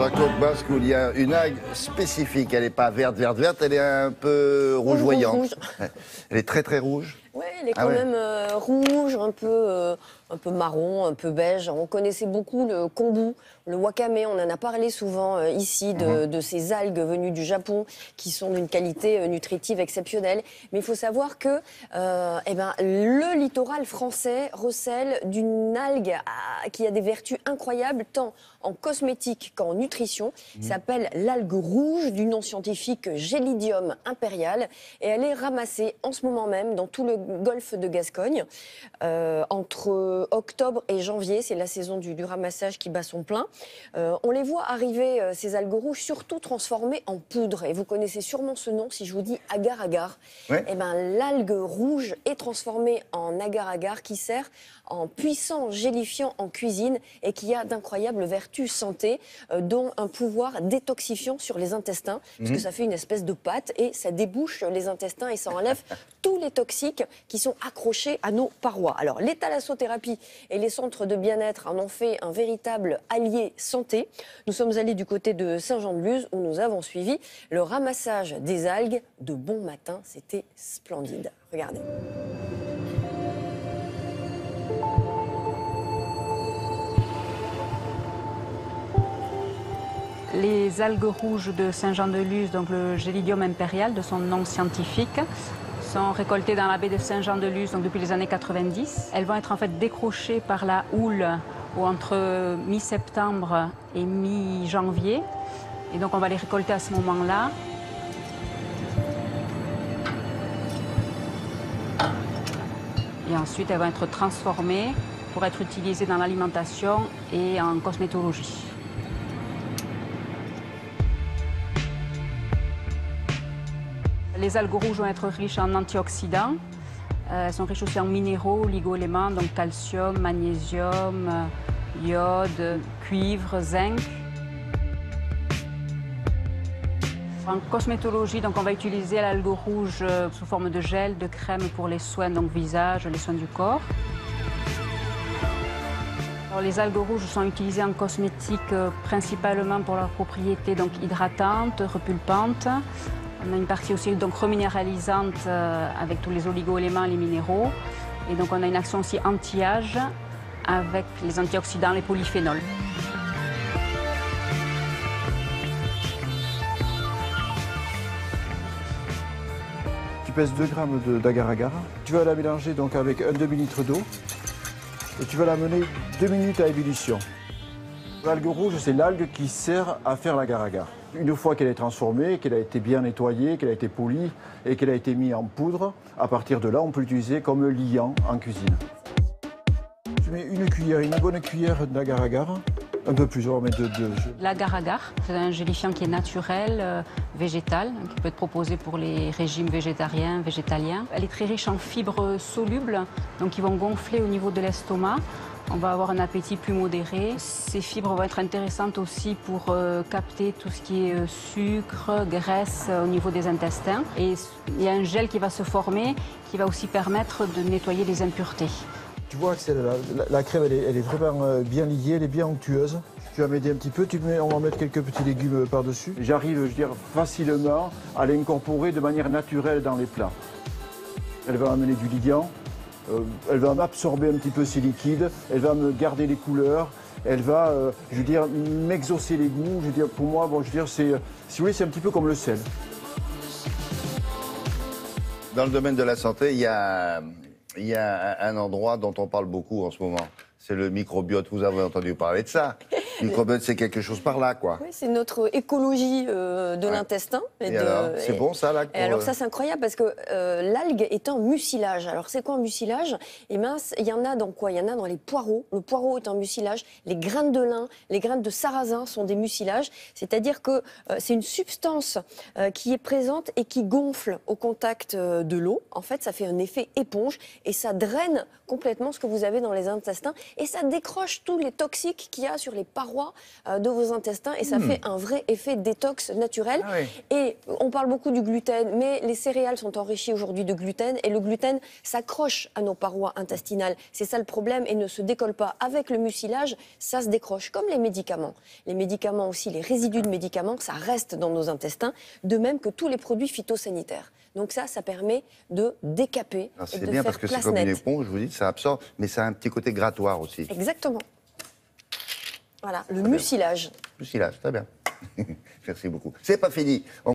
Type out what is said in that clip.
Sur la côte basque, où il y a une algue spécifique. Elle n'est pas verte, elle est un peu rougeoyante. Rouge. Ouais. Elle est très rouge. Oui, elle est quand même rouge, un peu marron, un peu beige. On connaissait beaucoup le kombu, le wakame. On en a parlé souvent ici de ces algues venues du Japon qui sont d'une qualité nutritive exceptionnelle. Mais il faut savoir que le littoral français recèle d'une algue qui a des vertus incroyables, tant en cosmétique qu'en nutrition. Ça s'appelle l'algue rouge, du nom scientifique Gélidium impérial. Et elle est ramassée en ce moment même dans tout le golfe de Gascogne. Entre octobre et janvier, c'est la saison du ramassage qui bat son plein. On les voit arriver, ces algues rouges, surtout transformées en poudre. Et vous connaissez sûrement ce nom si je vous dis agar-agar. Ouais. Eh ben, l'algue rouge est transformée en agar-agar qui sert en puissant gélifiant en cuisine et qui a d'incroyables vertus santé, dont un pouvoir détoxifiant sur les intestins, parce que ça fait une espèce de pâte et ça débouche les intestins et ça enlève tous les toxiques qui sont accrochés à nos parois. Alors, les thalassothérapie et les centres de bien-être en ont fait un véritable allié santé. Nous sommes allés du côté de Saint-Jean-de-Luz où nous avons suivi le ramassage des algues de bon matin. C'était splendide. Regardez. Les algues rouges de Saint-Jean-de-Luz, donc le Gélidium impérial de son nom scientifique, sont récoltées dans la baie de Saint-Jean-de-Luz depuis les années 90. Elles vont être en fait décrochées par la houle entre mi-septembre et mi-janvier. Et donc on va les récolter à ce moment-là. Et ensuite elles vont être transformées pour être utilisées dans l'alimentation et en cosmétologie. Les algues rouges vont être riches en antioxydants. Elles sont riches aussi en minéraux, oligo-éléments, donc calcium, magnésium, iode, cuivre, zinc. En cosmétologie, donc on va utiliser l'algue rouge sous forme de gel, de crème pour les soins, donc visage, les soins du corps. Alors, les algues rouges sont utilisées en cosmétique principalement pour leurs propriétés donc hydratantes, repulpantes. On a une partie aussi donc reminéralisante avec tous les oligo-éléments et les minéraux. Et donc on a une action aussi anti-âge avec les antioxydants, les polyphénols. Tu pèses 2 grammes d'agar-agar. Tu vas la mélanger donc avec un demi-litre d'eau et tu vas la mener 2 minutes à ébullition. L'algue rouge, c'est l'algue qui sert à faire l'agar-agar. Une fois qu'elle est transformée, qu'elle a été bien nettoyée, qu'elle a été polie et qu'elle a été mise en poudre, à partir de là, on peut l'utiliser comme liant en cuisine. Tu mets une bonne cuillère d'agar-agar, un peu plus, on va mettre deux. L'agar-agar, c'est un gélifiant qui est naturel, végétal, qui peut être proposé pour les régimes végétariens, végétaliens. Elle est très riche en fibres solubles, donc qui vont gonfler au niveau de l'estomac. On va avoir un appétit plus modéré. Ces fibres vont être intéressantes aussi pour capter tout ce qui est sucre, graisse au niveau des intestins. Et il y a un gel qui va se former qui va aussi permettre de nettoyer les impuretés. Tu vois que la crème, elle est vraiment bien liée, elle est bien onctueuse. Tu vas m'aider un petit peu, on va mettre quelques petits légumes par-dessus. J'arrive, je veux dire, facilement à l'incorporer de manière naturelle dans les plats. Elle va amener du liant. Elle va m'absorber un petit peu ces liquides, elle va me garder les couleurs, elle va, je veux dire, m'exaucer les goûts. Je veux dire, pour moi, bon, je veux dire, si vous voulez, c'est un petit peu comme le sel. Dans le domaine de la santé, il y a un endroit dont on parle beaucoup en ce moment. C'est le microbiote. Vous avez entendu parler de ça. Le microbiote, c'est quelque chose par là, quoi. Oui, c'est notre écologie de l'intestin. C'est bon, ça, là Et alors, ça, c'est incroyable parce que l'algue est un mucilage. Alors, c'est quoi un mucilage? Eh bien, il y en a dans quoi? Il y en a dans les poireaux. Le poireau est un mucilage. Les graines de lin, les graines de sarrasin sont des mucilages. C'est-à-dire que c'est une substance qui est présente et qui gonfle au contact de l'eau. En fait, ça fait un effet éponge et ça draine complètement ce que vous avez dans les intestins et ça décroche tous les toxiques qu'il y a sur les parois parois de vos intestins et ça fait un vrai effet détox naturel. Ah oui. Et on parle beaucoup du gluten, mais les céréales sont enrichies aujourd'hui de gluten et le gluten s'accroche à nos parois intestinales. C'est ça le problème et ne se décolle pas. Avec le mucilage, ça se décroche, comme les médicaments. Les médicaments aussi, les résidus de médicaments, ça reste dans nos intestins, de même que tous les produits phytosanitaires. Donc ça permet de décaper et C'est de bien faire parce que c'est place comme une nette. éponge, je vous dis, ça absorbe, mais ça a un petit côté grattoir aussi. Exactement. Voilà, le mucilage. Mucilage, très bien. Merci beaucoup. C'est pas fini.